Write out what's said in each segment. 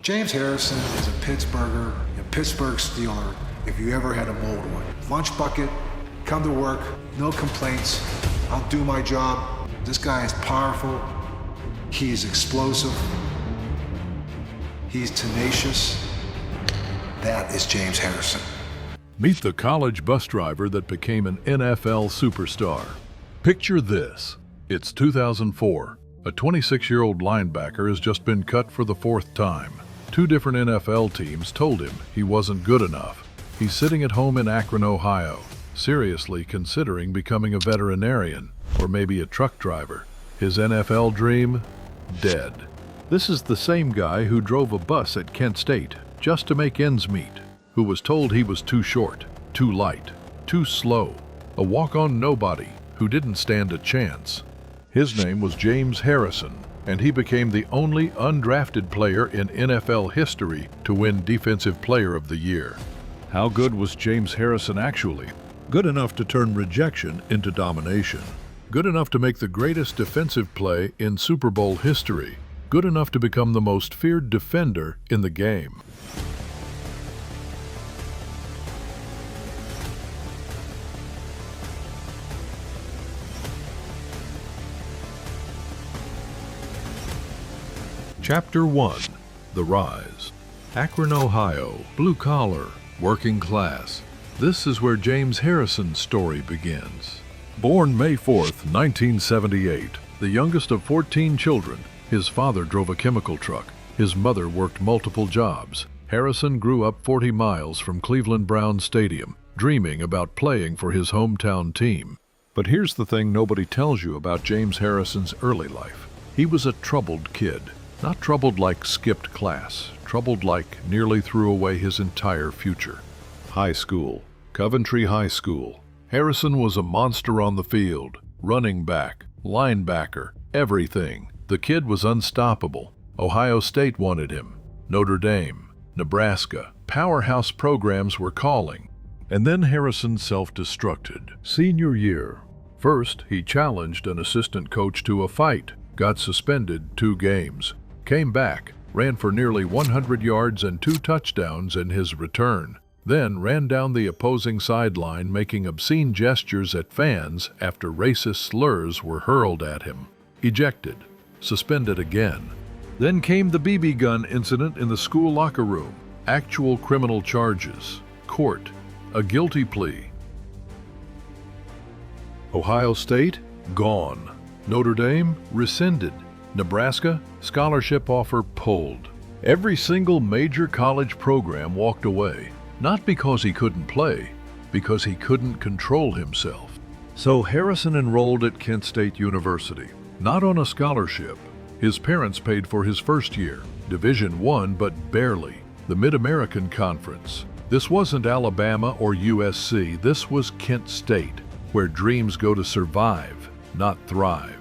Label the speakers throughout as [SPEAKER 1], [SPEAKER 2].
[SPEAKER 1] James Harrison is a Pittsburgher, a Pittsburgh Steeler, if you ever had a mold one. Lunch bucket, come to work, no complaints, I'll do my job. This guy is powerful, he's explosive, he's tenacious. That is James Harrison.
[SPEAKER 2] Meet the college bus driver that became an NFL superstar. Picture this. It's 2004. A 26-year-old linebacker has just been cut for the 4th time. 2 different NFL teams told him he wasn't good enough. He's sitting at home in Akron, Ohio, seriously considering becoming a veterinarian or maybe a truck driver. His NFL dream? Dead. This is the same guy who drove a bus at Kent State just to make ends meet, who was told he was too short, too light, too slow, a walk-on nobody who didn't stand a chance. His name was James Harrison, and he became the only undrafted player in NFL history to win Defensive Player of the Year. How good was James Harrison actually? Good enough to turn rejection into domination. Good enough to make the greatest defensive play in Super Bowl history. Good enough to become the most feared defender in the game. Chapter 1. The Rise. Akron, Ohio, blue collar, working class. This is where James Harrison's story begins. Born May 4th, 1978, the youngest of 14 children, his father drove a chemical truck. His mother worked multiple jobs. Harrison grew up 40 miles from Cleveland Browns Stadium, dreaming about playing for his hometown team. But here's the thing nobody tells you about James Harrison's early life. He was a troubled kid. Not troubled like skipped class, troubled like nearly threw away his entire future. High school. Coventry High School. Harrison was a monster on the field. Running back, linebacker, everything. The kid was unstoppable. Ohio State wanted him. Notre Dame, Nebraska. Powerhouse programs were calling. And then Harrison self-destructed. Senior year. First, he challenged an assistant coach to a fight. Got suspended 2 games. Came back, ran for nearly 100 yards and 2 touchdowns in his return. Then ran down the opposing sideline making obscene gestures at fans after racist slurs were hurled at him. Ejected. Suspended again. Then came the BB gun incident in the school locker room. Actual criminal charges. Court. A guilty plea. Ohio State? Gone. Notre Dame? Rescinded. Nebraska? Scholarship offer pulled. Every single major college program walked away, not because he couldn't play, because he couldn't control himself. So Harrison enrolled at Kent State University, not on a scholarship. His parents paid for his first year, Division I, but barely. The Mid-American Conference. This wasn't Alabama or USC, this was Kent State, where dreams go to survive, not thrive.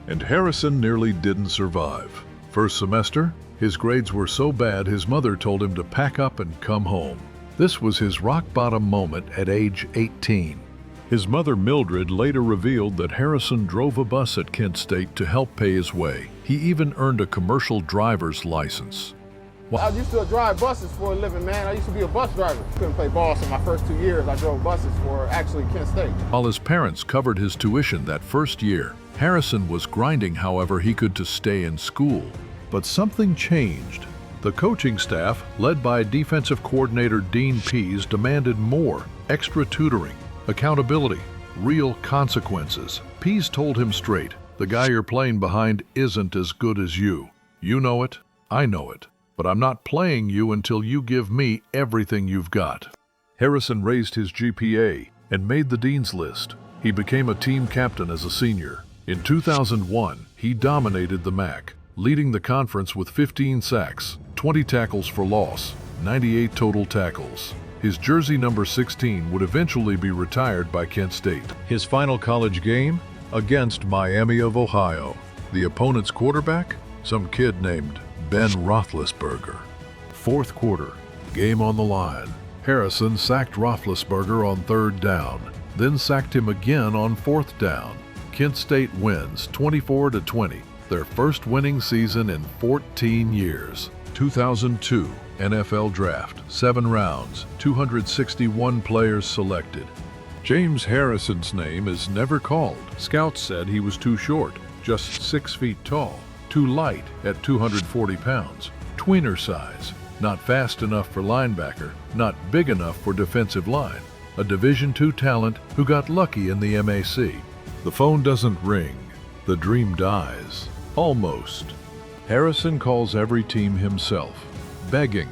[SPEAKER 2] And Harrison nearly didn't survive. First semester, his grades were so bad his mother told him to pack up and come home. This was his rock-bottom moment at age 18. His mother Mildred later revealed that Harrison drove a bus at Kent State to help pay his way. He even earned a commercial driver's license.
[SPEAKER 3] I used to drive buses for a living, man. I used to be a bus driver. Couldn't play ball, so my first 2 years I drove buses for actually Kent State.
[SPEAKER 2] While his parents covered his tuition that first year, Harrison was grinding however he could to stay in school. But something changed. The coaching staff, led by defensive coordinator Dean Pease, demanded more, extra tutoring, accountability, real consequences. Pease told him straight, the guy you're playing behind isn't as good as you. You know it, I know it, but I'm not playing you until you give me everything you've got. Harrison raised his GPA and made the dean's list. He became a team captain as a senior. In 2001, he dominated the MAC, leading the conference with 15 sacks, 20 tackles for loss, 98 total tackles. His jersey number 16 would eventually be retired by Kent State. His final college game? Against Miami of Ohio. The opponent's quarterback? Some kid named Ben Roethlisberger. Fourth quarter, game on the line. Harrison sacked Roethlisberger on 3rd down, then sacked him again on 4th down. Kent State wins 24-20, their first winning season in 14 years. 2002 NFL Draft, 7 rounds, 261 players selected. James Harrison's name is never called. Scouts said he was too short, just 6 feet tall, too light at 240 pounds, tweener size, not fast enough for linebacker, not big enough for defensive line, a Division II talent who got lucky in the MAC. The phone doesn't ring, the dream dies. Almost. Harrison calls every team himself, begging.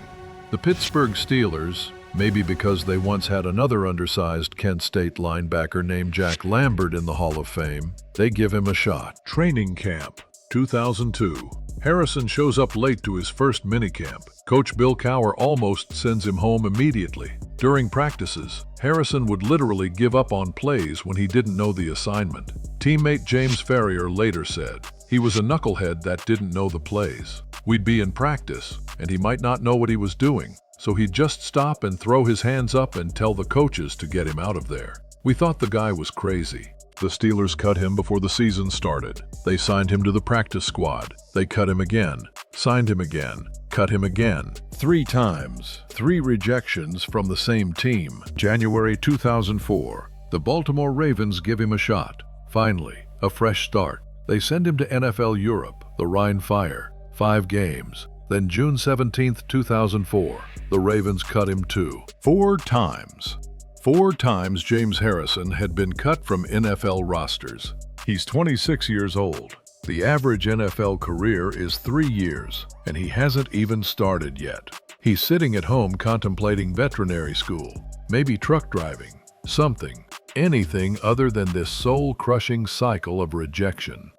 [SPEAKER 2] The Pittsburgh Steelers, maybe because they once had another undersized Kent State linebacker named Jack Lambert in the Hall of Fame, they give him a shot. Training camp, 2002. Harrison shows up late to his first minicamp. Coach Bill Cowher almost sends him home immediately. During practices, Harrison would literally give up on plays when he didn't know the assignment. Teammate James Ferrier later said, "He was a knucklehead that didn't know the plays. We'd be in practice, and he might not know what he was doing, so he'd just stop and throw his hands up and tell the coaches to get him out of there. We thought the guy was crazy." The Steelers cut him before the season started. They signed him to the practice squad. They cut him again, signed him again, cut him again. 3 times, 3 rejections from the same team. January 2004, the Baltimore Ravens give him a shot. Finally, a fresh start. They send him to NFL Europe, the Rhine Fire, 5 games. Then June 17, 2004, the Ravens cut him too. 4 times. 4 times James Harrison had been cut from NFL rosters. He's 26 years old. The average NFL career is 3 years, and he hasn't even started yet. He's sitting at home contemplating veterinary school, maybe truck driving, something, anything other than this soul-crushing cycle of rejection.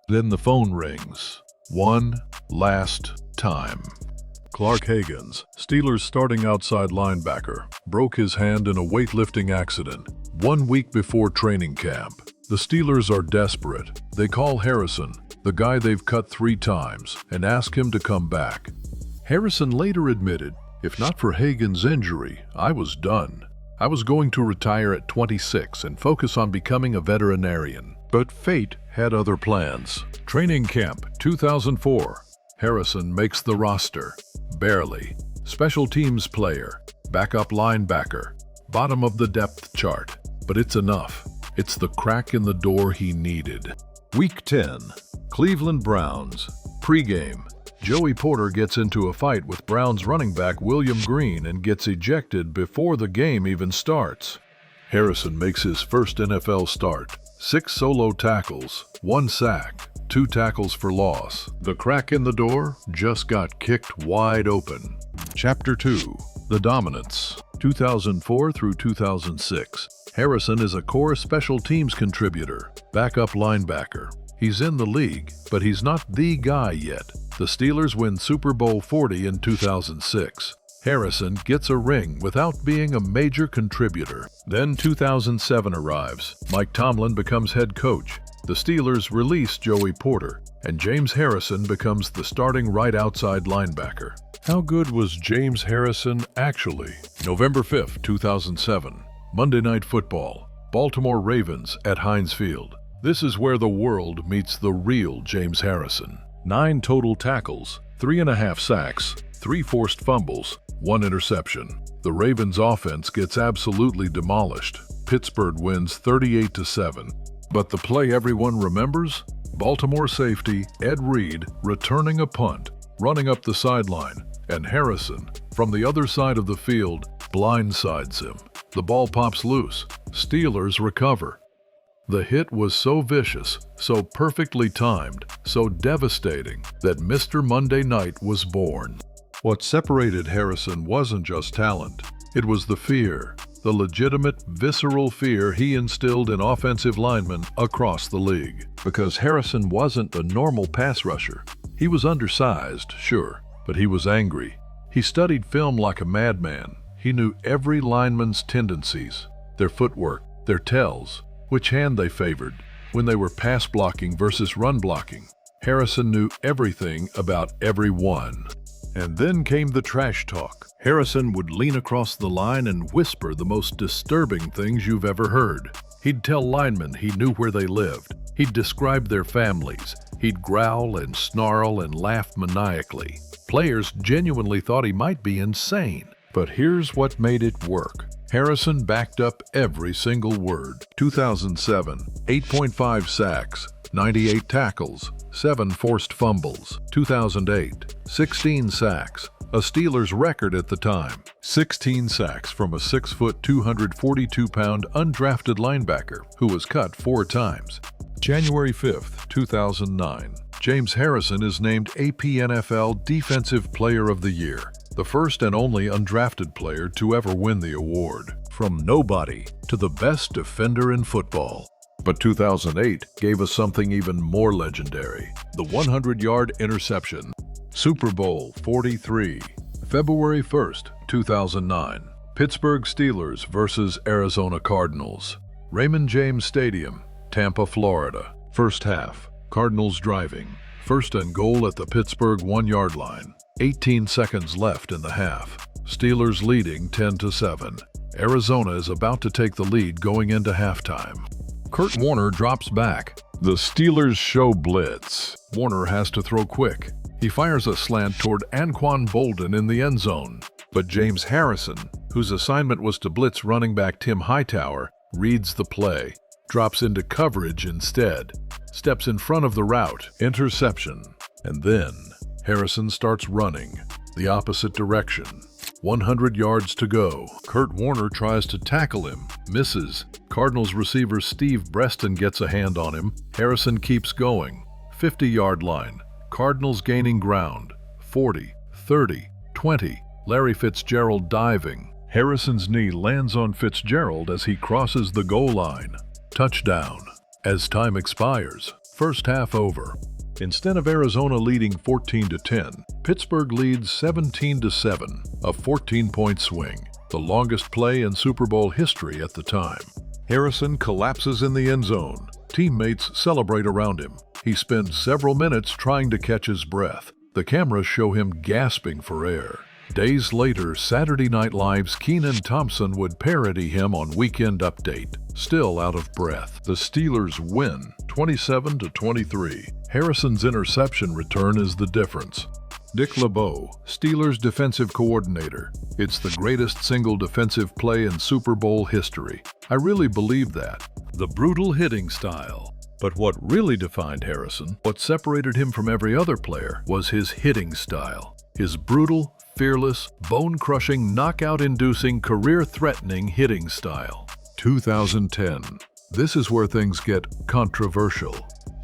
[SPEAKER 2] Then the phone rings. One last time. Clark Haggans, Steelers starting outside linebacker, broke his hand in a weightlifting accident 1 week before training camp. The Steelers are desperate. They call Harrison, the guy they've cut 3 times, and ask him to come back. Harrison later admitted, "If not for Hagan's injury, I was done. I was going to retire at 26 and focus on becoming a veterinarian." But fate had other plans. Training camp 2004. Harrison makes the roster. Barely. Special teams player. Backup linebacker. Bottom of the depth chart. But it's enough. It's the crack in the door he needed. Week 10. Cleveland Browns. Pre-game. Joey Porter gets into a fight with Browns running back William Green and gets ejected before the game even starts. Harrison makes his first NFL start. 6 solo tackles, 1 sack, 2 tackles for loss. The crack in the door just got kicked wide open. Chapter 2. The Dominance. 2004 through 2006. Harrison is a core special teams contributor, backup linebacker. He's in the league, but he's not the guy yet. The Steelers win Super Bowl XLIII in 2006. Harrison gets a ring without being a major contributor. Then 2007 arrives. Mike Tomlin becomes head coach. The Steelers release Joey Porter, and James Harrison becomes the starting right outside linebacker. How good was James Harrison actually? November 5, 2007. Monday Night Football. Baltimore Ravens at Heinz Field. This is where the world meets the real James Harrison. 9 total tackles, 3.5 sacks, 3 forced fumbles, 1 interception. The Ravens' offense gets absolutely demolished. Pittsburgh wins 38-7. But the play everyone remembers? Baltimore safety Ed Reed returning a punt, running up the sideline, and Harrison, from the other side of the field, blindsides him. The ball pops loose. Steelers recover. The hit was so vicious, so perfectly timed, so devastating that Mr. Monday Night was born. What separated Harrison wasn't just talent. It was the fear, the legitimate, visceral fear he instilled in offensive linemen across the league. Because Harrison wasn't a normal pass rusher. He was undersized, sure, but he was angry. He studied film like a madman. He knew every lineman's tendencies, their footwork, their tells, which hand they favored, when they were pass blocking versus run blocking. Harrison knew everything about everyone. And then came the trash talk. Harrison would lean across the line and whisper the most disturbing things you've ever heard. He'd tell linemen he knew where they lived. He'd describe their families. He'd growl and snarl and laugh maniacally. Players genuinely thought he might be insane. But here's what made it work. Harrison backed up every single word. 2007, 8.5 sacks, 98 tackles, 7 forced fumbles. 2008, 16 sacks, a Steelers record at the time. 16 sacks from a 6-foot, 242-pound undrafted linebacker who was cut 4 times. January 5th, 2009, James Harrison is named AP NFL Defensive Player of the Year, the first and only undrafted player to ever win the award. From nobody to the best defender in football. But 2008 gave us something even more legendary, the 100-yard interception. Super Bowl XLIII, February 1st, 2009, Pittsburgh Steelers versus Arizona Cardinals. Raymond James Stadium, Tampa, Florida. First half, Cardinals driving. First and goal at the Pittsburgh 1-yard line. 18 seconds left in the half. Steelers leading 10-7. Arizona is about to take the lead going into halftime. Kurt Warner drops back. The Steelers show blitz. Warner has to throw quick. He fires a slant toward Anquan Bolden in the end zone. But James Harrison, whose assignment was to blitz running back Tim Hightower, reads the play, drops into coverage instead, steps in front of the route, interception. And then Harrison starts running the opposite direction. 100 yards to go. Kurt Warner tries to tackle him, misses. Cardinals receiver Steve Breston gets a hand on him. Harrison keeps going. 50-yard line. Cardinals gaining ground. 40, 30, 20. Larry Fitzgerald diving. Harrison's knee lands on Fitzgerald as he crosses the goal line. Touchdown. As time expires, first half over. Instead of Arizona leading 14-10, Pittsburgh leads 17-7, a 14-point swing, the longest play in Super Bowl history at the time. Harrison collapses in the end zone. Teammates celebrate around him. He spends several minutes trying to catch his breath. The cameras show him gasping for air. Days later, Saturday Night Live's Kenan Thompson would parody him on Weekend Update, still out of breath. The Steelers win 27-23. Harrison's interception return is the difference. Dick LeBeau, Steelers defensive coordinator. It's the greatest single defensive play in Super Bowl history. I really believe that. The brutal hitting style. But what really defined Harrison, what separated him from every other player, was his hitting style. His brutal, fearless, bone-crushing, knockout-inducing, career-threatening hitting style. 2010. This is where things get controversial.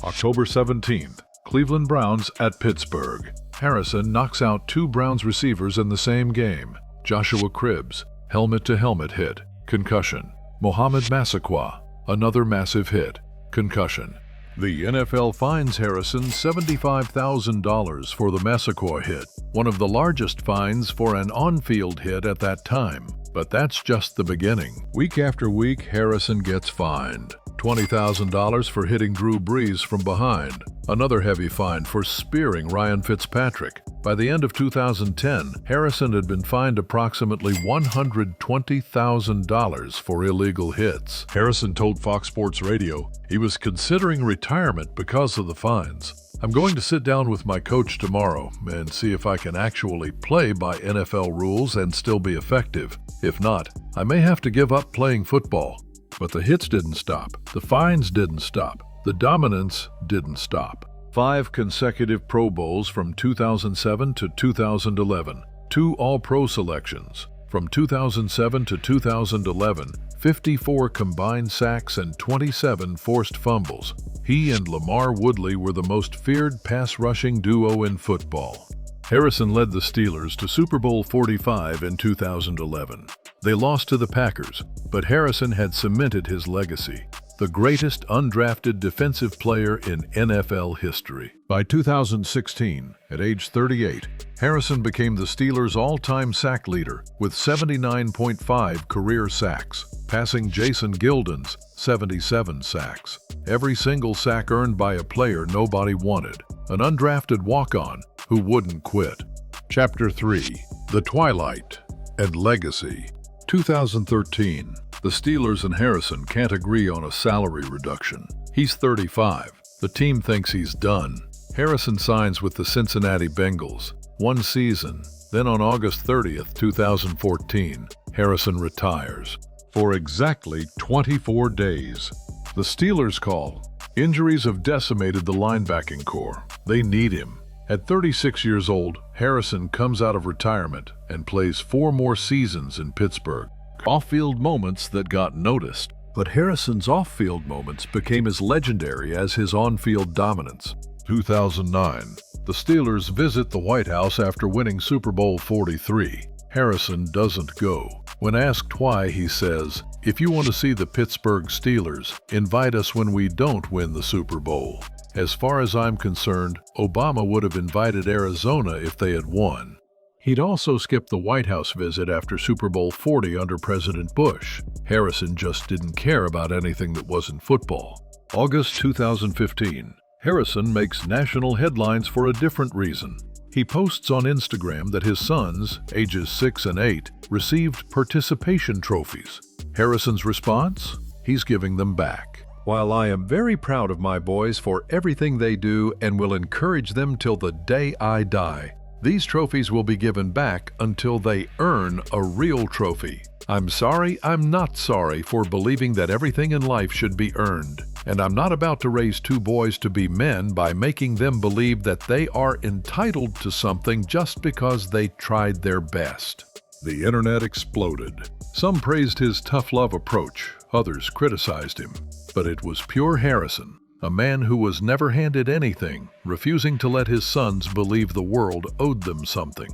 [SPEAKER 2] October 17th, Cleveland Browns at Pittsburgh. Harrison knocks out 2 Browns receivers in the same game. Joshua Cribbs, helmet-to-helmet hit, concussion. Mohamed Massaquoi, another massive hit, concussion. The NFL fines Harrison $75,000 for the Massaquoi hit, one of the largest fines for an on-field hit at that time. But that's just the beginning. Week after week, Harrison gets fined. $20,000 for hitting Drew Brees from behind. Another heavy fine for spearing Ryan Fitzpatrick. By the end of 2010, Harrison had been fined approximately $120,000 for illegal hits. Harrison told Fox Sports Radio he was considering retirement because of the fines. I'm going to sit down with my coach tomorrow and see if I can actually play by NFL rules and still be effective. If not, I may have to give up playing football. But the hits didn't stop. The fines didn't stop. The dominance didn't stop. 5 consecutive Pro Bowls from 2007 to 2011. 2 All-Pro selections. From 2007 to 2011, 54 combined sacks and 27 forced fumbles. He and LaMarr Woodley were the most feared pass-rushing duo in football. Harrison led the Steelers to Super Bowl XLV in 2011. They lost to the Packers, but Harrison had cemented his legacy, the greatest undrafted defensive player in NFL history. By 2016, at age 38, Harrison became the Steelers' all-time sack leader with 79.5 career sacks, passing Jason Gilden's 77 sacks. Every single sack earned by a player nobody wanted, an undrafted walk-on who wouldn't quit. Chapter 3. The Twilight and Legacy. 2013. The Steelers and Harrison can't agree on a salary reduction. He's 35. The team thinks he's done. Harrison signs with the Cincinnati Bengals. one season. Then on August 30th, 2014, Harrison retires for exactly 24 days. The Steelers call. Injuries have decimated the linebacking core. They need him. At 36 years old, Harrison comes out of retirement and plays 4 more seasons in Pittsburgh. Off-field moments that got noticed. But Harrison's off-field moments became as legendary as his on-field dominance. 2009. The Steelers visit the White House after winning Super Bowl XLIII. Harrison doesn't go. When asked why, he says, "If you want to see the Pittsburgh Steelers, invite us when we don't win the Super Bowl. As far as I'm concerned, Obama would have invited Arizona if they had won." He'd also skipped the White House visit after Super Bowl XL under President Bush. Harrison just didn't care about anything that wasn't football. August 2015. Harrison makes national headlines for a different reason. He posts on Instagram that his sons, ages 6 and 8, received participation trophies. Harrison's response? He's giving them back. "While I am very proud of my boys for everything they do and will encourage them till the day I die, these trophies will be given back until they earn a real trophy. I'm sorry I'm not sorry for believing that everything in life should be earned. And I'm not about to raise 2 boys to be men by making them believe that they are entitled to something just because they tried their best." The internet exploded. Some praised his tough love approach, others criticized him. But it was pure Harrison, a man who was never handed anything, refusing to let his sons believe the world owed them something.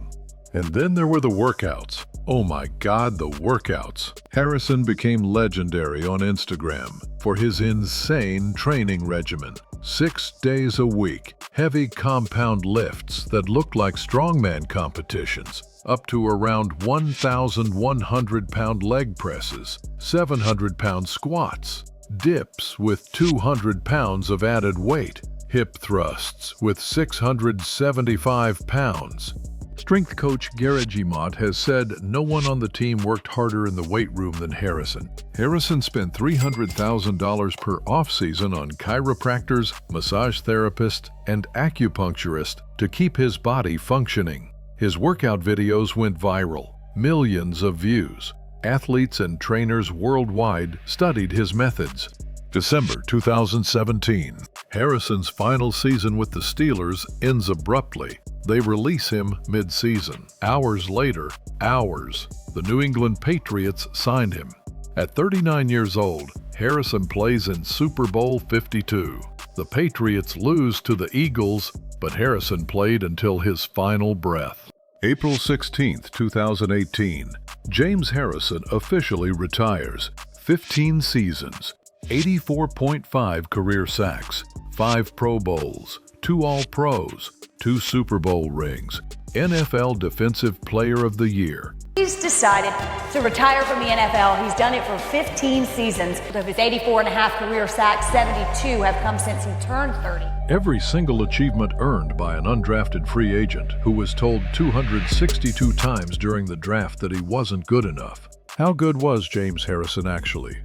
[SPEAKER 2] And then there were the workouts. Oh my God, the workouts. Harrison became legendary on Instagram for his insane training regimen. 6 days a week, heavy compound lifts that looked like strongman competitions, up to around 1,100-pound leg presses, 700-pound squats, dips with 200 pounds of added weight, hip thrusts with 675 pounds. Strength coach Garrett Gimont has said no one on the team worked harder in the weight room than Harrison. Harrison spent $300,000 per offseason on chiropractors, massage therapists, and acupuncturists to keep his body functioning. His workout videos went viral, millions of views. Athletes and trainers worldwide studied his methods. December 2017. Harrison's final season with the Steelers ends abruptly. They release him mid-season. Hours later, the New England Patriots signed him. At 39 years old, Harrison plays in Super Bowl LII. The Patriots lose to the Eagles, but Harrison played until his final breath. April 16, 2018. James Harrison officially retires. 15 seasons, 84.5 career sacks, 5 Pro Bowls, 2 All-Pros, 2 Super Bowl rings, NFL Defensive Player of the Year.
[SPEAKER 4] He's decided to retire from the NFL. He's done it for 15 seasons. Of his 84.5 career sacks, 72 have come since he turned 30.
[SPEAKER 2] Every single achievement earned by an undrafted free agent who was told 262 times during the draft that he wasn't good enough. How good was James Harrison actually?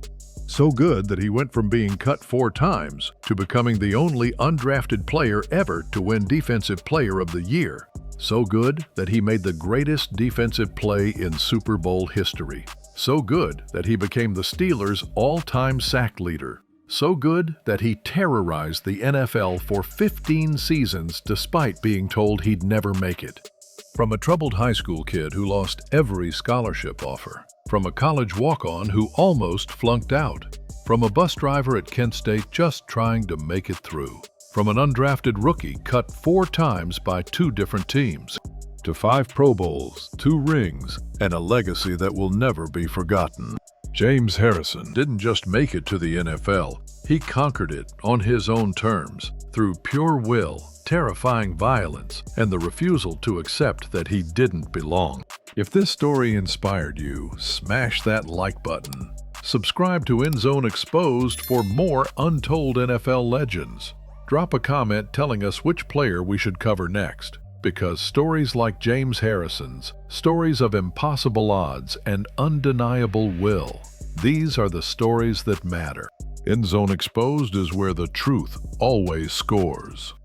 [SPEAKER 2] So good that he went from being cut 4 times to becoming the only undrafted player ever to win Defensive Player of the Year. So good that he made the greatest defensive play in Super Bowl history. So good that he became the Steelers' all-time sack leader. So good that he terrorized the NFL for 15 seasons despite being told he'd never make it. From a troubled high school kid who lost every scholarship offer. From a college walk-on who almost flunked out. From a bus driver at Kent State just trying to make it through. From an undrafted rookie cut 4 times by 2 different teams. To 5 Pro Bowls, 2 rings, and a legacy that will never be forgotten. James Harrison didn't just make it to the NFL. He conquered it on his own terms, through pure will, terrifying violence, and the refusal to accept that he didn't belong. If this story inspired you, smash that like button. Subscribe to End Zone Exposed for more untold NFL legends. Drop a comment telling us which player we should cover next, because stories like James Harrison's, stories of impossible odds and undeniable will, these are the stories that matter. End Zone Exposed is where the truth always scores.